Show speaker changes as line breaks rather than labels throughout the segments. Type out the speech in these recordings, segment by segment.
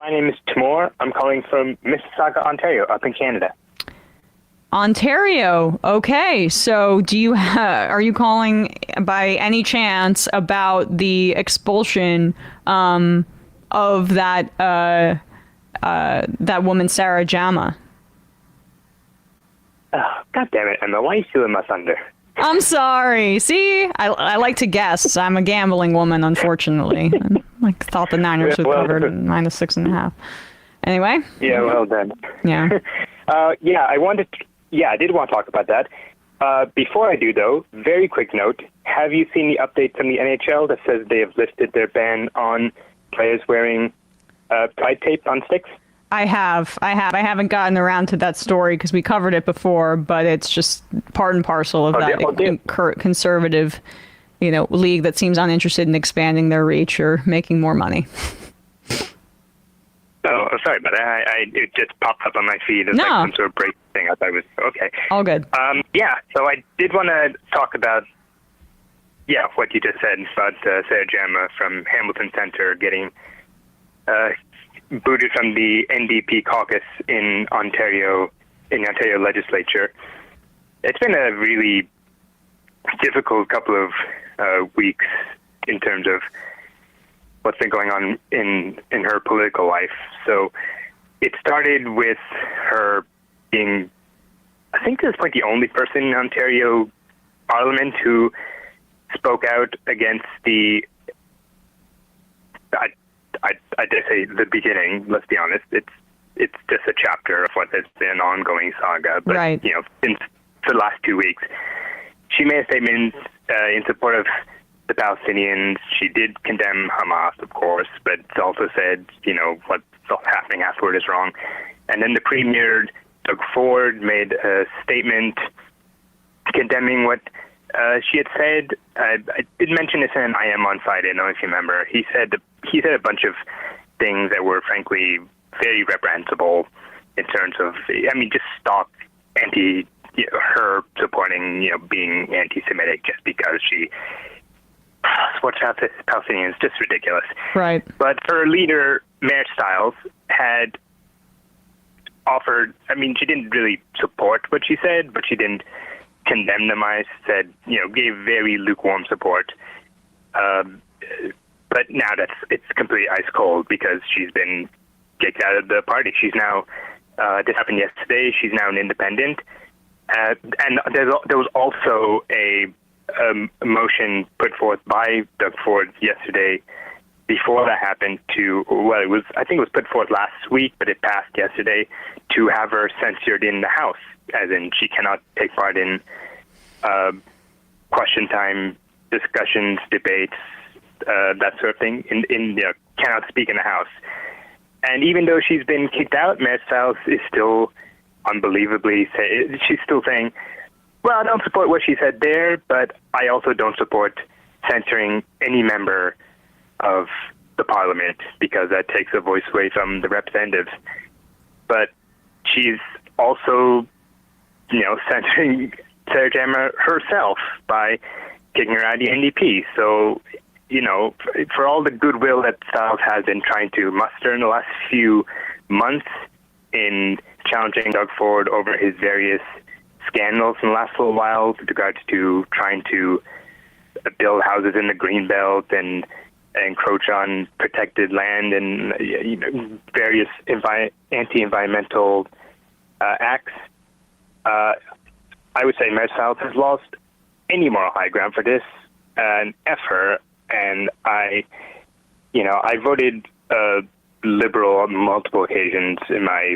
My name is Timor. I'm calling from Mississauga, Ontario, up in Canada.
Ontario. Okay. So are you calling by any chance about the expulsion of that woman, Sarah Jama?
Oh, God damn it, Emma. Why are you stealing my thunder?
I'm sorry. See, I like to guess. I'm a gambling woman, unfortunately. I thought the Niners would cover -6.5. Anyway.
Yeah, well done.
Yeah.
I did want to talk about that. Before I do, though, very quick note. Have you seen the update from the NHL that says they have lifted their ban on players wearing pride tape on sticks?
I haven't gotten around to that story because we covered it before, but it's just part and parcel of that conservative, league that seems uninterested in expanding their reach or making more money.
Oh, sorry, but it just popped up on my feed as like some sort of break thing. I thought it was okay.
All good.
So I did want to talk about what you just said about Sarah Jama from Hamilton Center getting booted from the NDP caucus in the Ontario legislature. It's been a really difficult couple of weeks in terms of what's been going on in her political life. So it started with her being, I think at this point, the only person in Ontario Parliament who spoke out against I dare say the beginning. Let's be honest. It's just a chapter of what has been an ongoing saga. But
right.
Since the last 2 weeks, she made a statement in support of the Palestinians. She did condemn Hamas, of course, but also said, what's happening afterward is wrong. And then the Premier, Doug Ford, made a statement condemning what she had said. I did mention this in I Am on Friday. I don't know if you remember. He said a bunch of things that were frankly very reprehensible in terms of, just stock her supporting, being anti-Semitic just because she supports Palestinians. Just ridiculous.
Right.
But her leader, Mayor Stiles, had offered, she didn't really support what she said, but she didn't condemn them. I said, gave very lukewarm support. But now it's completely ice cold because she's been kicked out of the party. She's now, this happened yesterday, she's now an independent. And there was also a motion put forth by Doug Ford yesterday before that happened I think it was put forth last week, but it passed yesterday, to have her censored in the House, as in she cannot take part in question time discussions, debates, that sort of thing, cannot speak in the House. And even though she's been kicked out, Mayor Stiles is still unbelievably, she's still saying, well, I don't support what she said there, but I also don't support censoring any member of the Parliament because that takes a voice away from the representatives. But she's also, censoring Sarah Jama herself by kicking her out of the NDP. So, for all the goodwill that Stiles has been trying to muster in the last few months in challenging Doug Ford over his various scandals in the last little while with regards to trying to build houses in the Greenbelt and encroach on protected land and various anti-environmental acts, I would say Mayor Stiles has lost any moral high ground for this, and F her. And I voted liberal on multiple occasions in my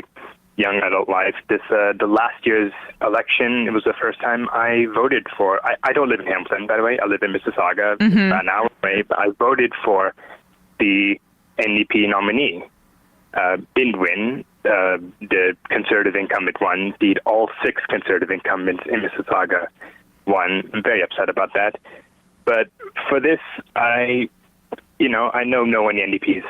young adult life. The last year's election, it was the first time I voted for, I don't live in Hamilton, by the way, I live in Mississauga, about an hour away, but I voted for the NDP nominee. Didn't win. The Conservative incumbent won. Indeed, all 6 Conservative incumbents in Mississauga won. I'm very upset about that. But for this, I know no one in the NDP is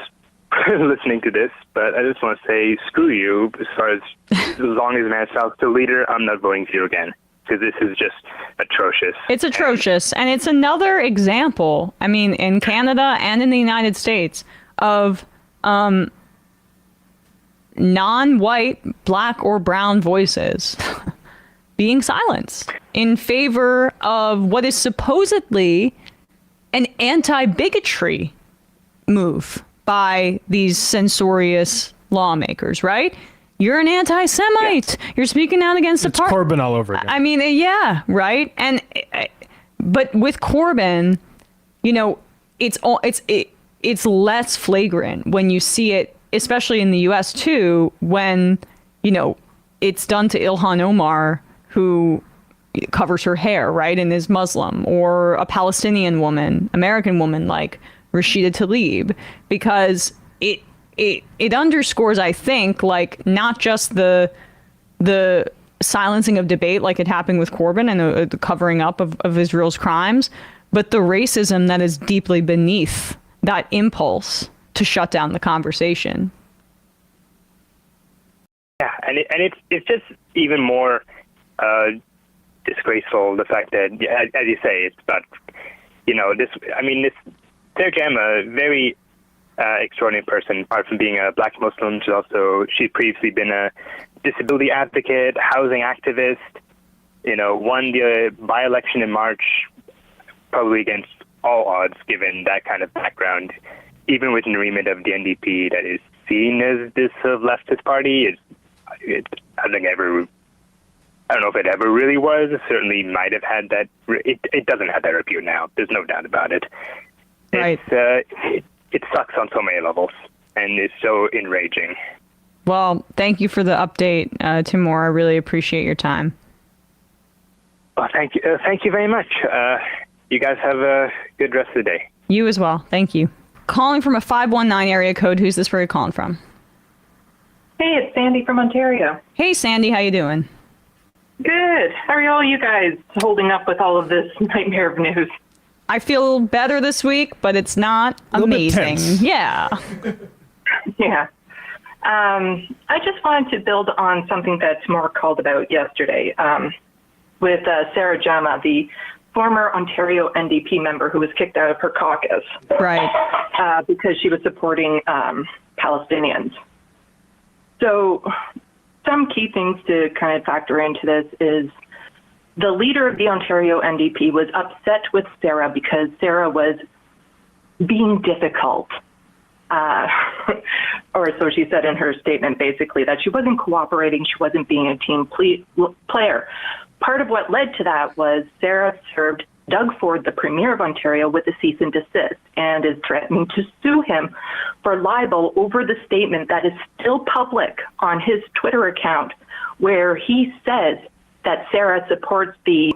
listening to this, but I just want to say, screw you. As long as Matt South's the leader, I'm not voting for you again, because this is just atrocious.
It's atrocious, and it's another example, in Canada and in the United States, of non-white, black or brown voices being silenced in favor of what is supposedly an anti-bigotry move by these censorious lawmakers, right? You're an anti-Semite. Yeah. You're speaking out against
it's Corbyn all over again.
I mean, yeah, right. But with Corbyn, you know, it's less flagrant when you see it, especially in the U.S. too, when, you know, it's done to Ilhan Omar, who covers her hair, right, and is Muslim, or a Palestinian woman, American woman like Rashida Tlaib, because it underscores, I think, like not just the silencing of debate like it happened with Corbyn and the covering up of Israel's crimes, but the racism that is deeply beneath that impulse to shut down the conversation.
Yeah, and it's just even more disgraceful, the fact that, as you say, it's about, you know, this Sarah Jama, very extraordinary person. Apart from being a black Muslim, she's previously been a disability advocate, housing activist, you know, won the by-election in March, probably against all odds, given that kind of background. Even within the remit of the NDP, that is seen as this sort of leftist party, I don't know if it ever really was. It certainly might have had that. It doesn't have that repute now. There's no doubt about it.
Right.
It sucks on so many levels, and it's so enraging.
Well, thank you for the update, Timor. I really appreciate your time.
Well, thank you. Thank you very much. You guys have a good rest of the day.
You as well. Thank you. Calling from a 519 area code. Who's this? Where are you calling from?
Hey, it's Sandy from Ontario.
Hey, Sandy. How you doing?
Good. How are all you guys holding up with all of this nightmare of news?
I feel better this week, but it's not amazing. Yeah.
Yeah. I just wanted to build on something that Timor called about yesterday with Sarah Jama, the former Ontario NDP member who was kicked out of her caucus.
Right.
Because she was supporting Palestinians. So some key things to kind of factor into this is the leader of the Ontario NDP was upset with Sarah because Sarah was being difficult. Or so she said in her statement, basically, that she wasn't cooperating, she wasn't being a team player. Part of what led to that was Sarah served Doug Ford, the Premier of Ontario, with a cease and desist and is threatening to sue him for libel over the statement that is still public on his Twitter account, where he says that Sarah supports the,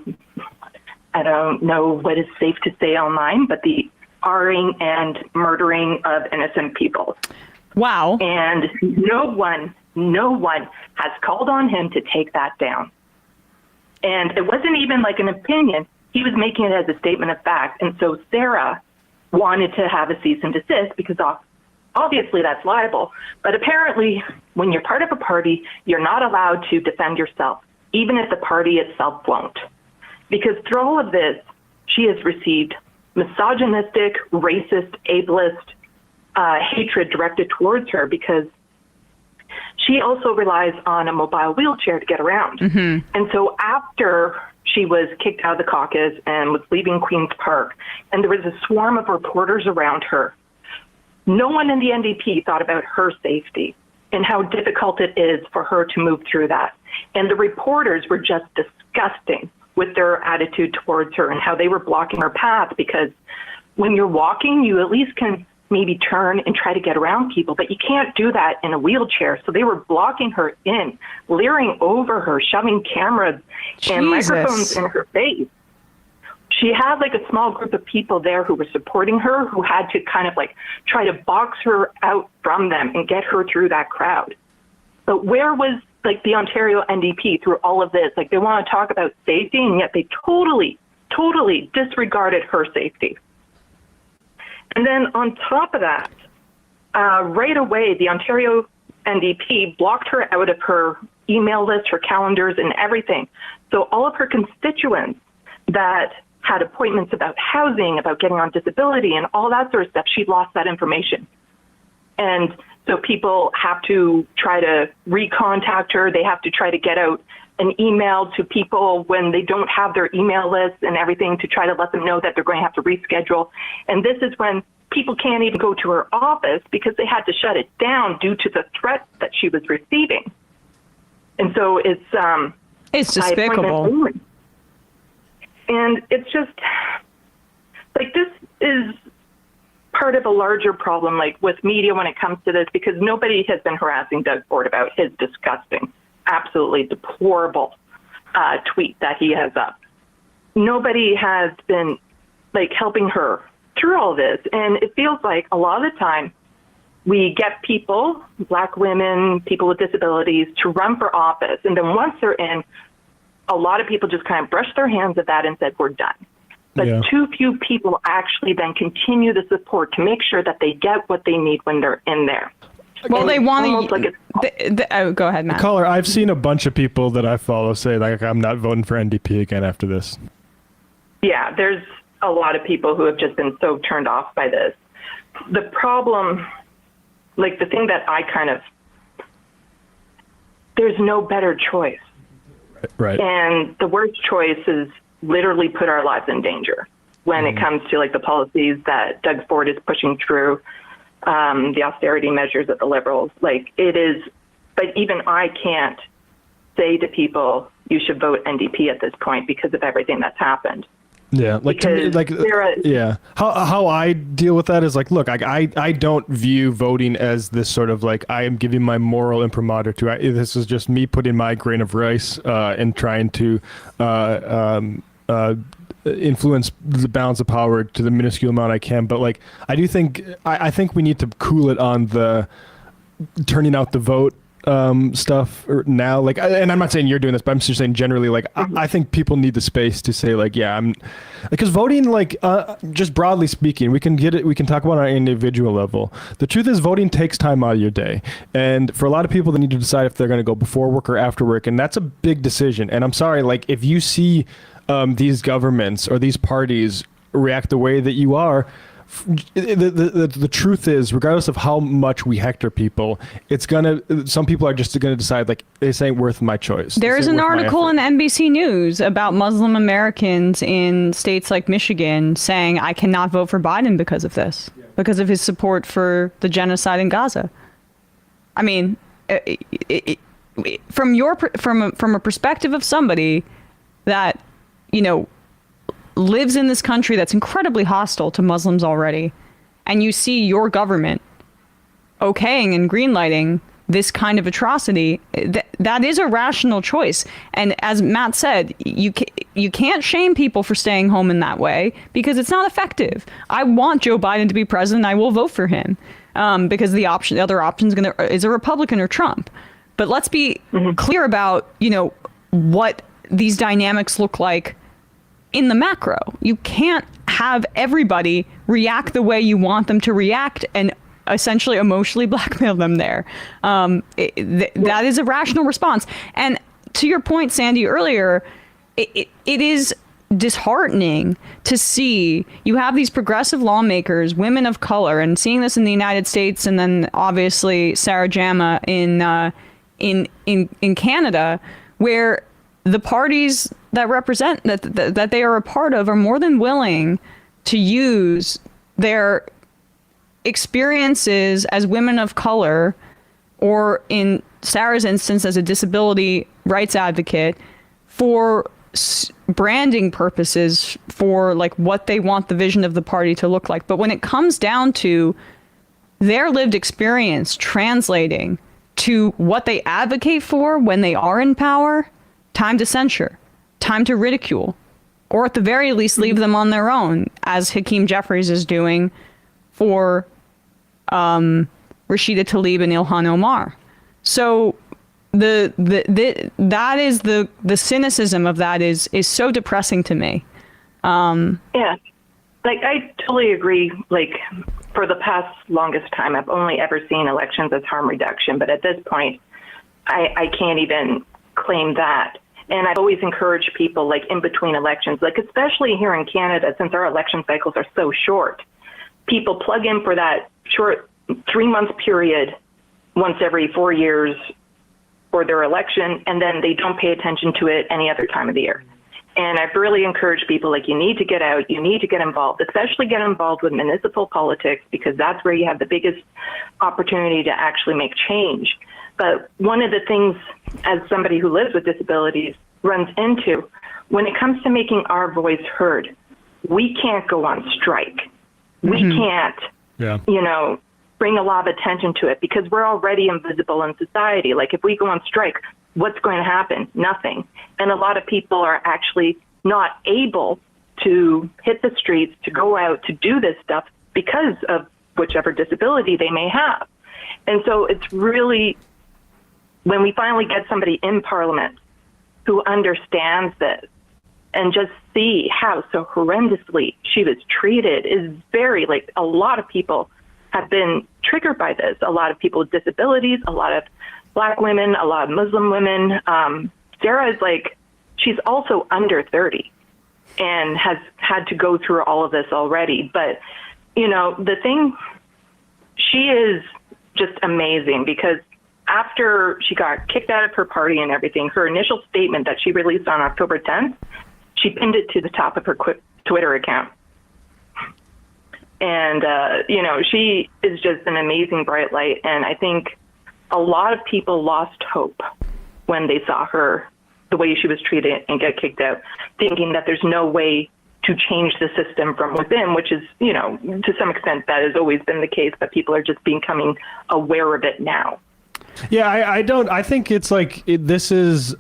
I don't know what is safe to say online, but the R-ing and murdering of innocent people.
Wow.
And no one has called on him to take that down. And it wasn't even like an opinion. He was making it as a statement of fact. And so Sarah wanted to have a cease and desist because obviously that's liable. But apparently when you're part of a party, you're not allowed to defend yourself, even if the party itself won't. Because through all of this, she has received misogynistic, racist, ableist hatred directed towards her because she also relies on a mobile wheelchair to get around. Mm-hmm. And so after she was kicked out of the caucus and was leaving Queen's Park, and there was a swarm of reporters around her, no one in the NDP thought about her safety and how difficult it is for her to move through that. And the reporters were just disgusting with their attitude towards her and how they were blocking her path, because when you're walking, you at least can maybe turn and try to get around people, but you can't do that in a wheelchair. So they were blocking her in, leering over her, shoving cameras and microphones in her face. She had like a small group of people there who were supporting her, who had to kind of like try to box her out from them and get her through that crowd. But where was like the Ontario NDP through all of this? Like, they want to talk about safety, and yet they totally disregarded her safety. And then on top of that, right away, the Ontario NDP blocked her out of her email list, her calendars, and everything. So all of her constituents that had appointments about housing, about getting on disability, and all that sort of stuff, she lost that information. And So people have to try to recontact her. They have to try to get out an email to people when they don't have their email list and everything to try to let them know that they're going to have to reschedule. And this is when people can't even go to her office because they had to shut it down due to the threat that she was receiving. And so it's
despicable.
And it's just like, this is part of a larger problem, like with media when it comes to this, because nobody has been harassing Doug Ford about his disgusting, absolutely deplorable tweet that he has up. Nobody has been like helping her through all this. And it feels like a lot of the time we get people, Black women, people with disabilities, to run for office. And then once they're in, a lot of people just kind of brushed their hands at that and said, we're done. But too few people actually then continue the support to make sure that they get what they need when they're in there.
Well, they want to. Go ahead, Matt.
Caller, I've seen a bunch of people that I follow say, like, I'm not voting for NDP again after this.
Yeah, there's a lot of people who have just been so turned off by this. The problem, like the thing that I kind of, there's no better choice.
Right.
And the worst choice is literally put our lives in danger when it comes to like the policies that Doug Ford is pushing through, the austerity measures of the Liberals. Like it is, but even I can't say to people, you should vote NDP at this point because of everything that's happened.
Yeah, like to me, like yeah. How I deal with that is like, look, I don't view voting as this sort of like I am giving my moral imprimatur to. This is just me putting my grain of rice and trying to influence the balance of power to the minuscule amount I can. But like, I do think I think we need to cool it on the turning out the vote stuff now, like, and I'm not saying you're doing this, but I'm just saying generally, like, I think people need the space to say, like, yeah, I'm, because voting, like, just broadly speaking, we can get it, we can talk about it on an individual level. The truth is, voting takes time out of your day, and for a lot of people, they need to decide if they're going to go before work or after work, and that's a big decision. And I'm sorry, like, if you see these governments or these parties react the way that you are, the truth is, regardless of how much we hector people, it's gonna, some people are just gonna decide, like, this ain't worth my choice.
There's an article in NBC News about Muslim Americans in states like Michigan saying, I cannot vote for Biden because of this, because of his support for the genocide in Gaza. I mean, from a perspective of somebody that, you know, lives in this country that's incredibly hostile to Muslims already, and you see your government okaying and greenlighting this kind of atrocity, that is a rational choice. And as Matt said, you can't shame people for staying home in that way because it's not effective. I want Joe Biden to be president. I will vote for him because the other option is a Republican or Trump. But let's be clear about, you know, what these dynamics look like in the macro. You can't have everybody react the way you want them to react and essentially emotionally blackmail them there. That is a rational response. And to your point, Sandy, earlier, it is disheartening to see you have these progressive lawmakers, women of color, and seeing this in the United States, and then obviously Sarah Jama in Canada, where the parties that represent that they are a part of are more than willing to use their experiences as women of color, or in Sarah's instance as a disability rights advocate, for branding purposes, for like what they want the vision of the party to look like. But when it comes down to their lived experience translating to what they advocate for when they are in power, time to censure, time to ridicule, or at the very least leave them on their own, as Hakeem Jeffries is doing for Rashida Tlaib and Ilhan Omar. So that is the cynicism of that is so depressing to me.
Yeah, like I totally agree. Like for the past longest time, I've only ever seen elections as harm reduction, but at this point, I can't even claim that. And I've always encouraged people, like in between elections, like especially here in Canada, since our election cycles are so short, people plug in for that short 3-month period once every 4 years for their election, and then they don't pay attention to it any other time of the year. And I've really encouraged people, like, you need to get out, you need to get involved, especially get involved with municipal politics, because that's where you have the biggest opportunity to actually make change. But one of the things, as somebody who lives with disabilities runs into, when it comes to making our voice heard, we can't go on strike. We can't, bring a lot of attention to it, because we're already invisible in society. Like, if we go on strike, what's going to happen? Nothing. And a lot of people are actually not able to hit the streets, to go out, to do this stuff because of whichever disability they may have. And so it's really, when we finally get somebody in Parliament who understands this and just see how so horrendously she was treated, is very, like, a lot of people have been triggered by this. A lot of people with disabilities, a lot of Black women, a lot of Muslim women. Sarah is, like, she's also under 30 and has had to go through all of this already. But, the thing, she is just amazing, because after she got kicked out of her party and everything, her initial statement that she released on October 10th, she pinned it to the top of her Twitter account. And, she is just an amazing bright light. And I think a lot of people lost hope when they saw her, the way she was treated, and get kicked out, thinking that there's no way to change the system from within, which is, to some extent that has always been the case, but people are just becoming aware of it now.
Yeah, I think it's like, this is,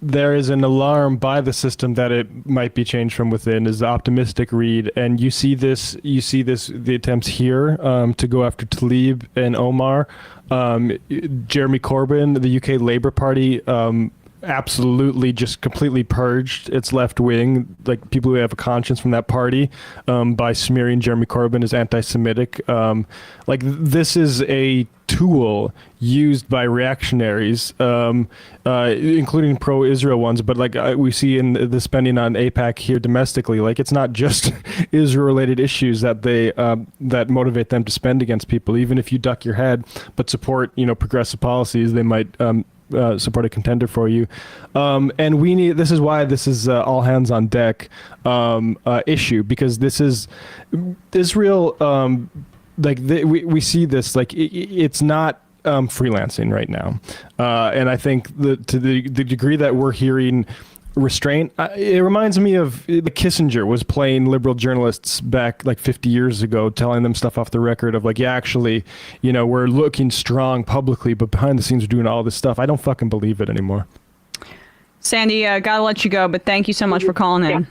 there is an alarm by the system that it might be changed from within, is the optimistic read. And you see this, the attempts here to go after Tlaib and Omar. Jeremy Corbyn, the UK Labour Party, absolutely just completely purged its left wing, like people who have a conscience from that party, by smearing Jeremy Corbyn as anti-Semitic. Like, this is a tool used by reactionaries, including pro-Israel ones, but like we see in the spending on AIPAC here domestically, like, it's not just Israel-related issues that they that motivate them to spend against people. Even if you duck your head but support progressive policies, they might support a contender for you. And we need, this is why this is all hands on deck issue, because this is Israel. We see this, like, it's not freelancing right now. And I think to the degree that we're hearing restraint, it reminds me of Kissinger was playing liberal journalists back like 50 years ago, telling them stuff off the record of like, yeah, actually, we're looking strong publicly, but behind the scenes we're doing all this stuff. I don't fucking believe it anymore.
Sandy, gotta let you go, but thank you so much for calling in.
Yeah.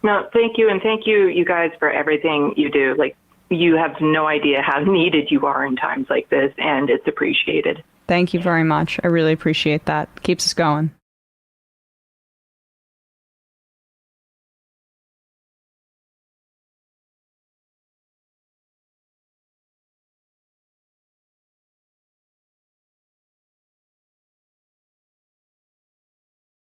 No, thank you. And thank you guys for everything you do. Like, you have no idea how needed you are in times like this, and it's appreciated.
Thank you very much. I really appreciate that. Keeps us going.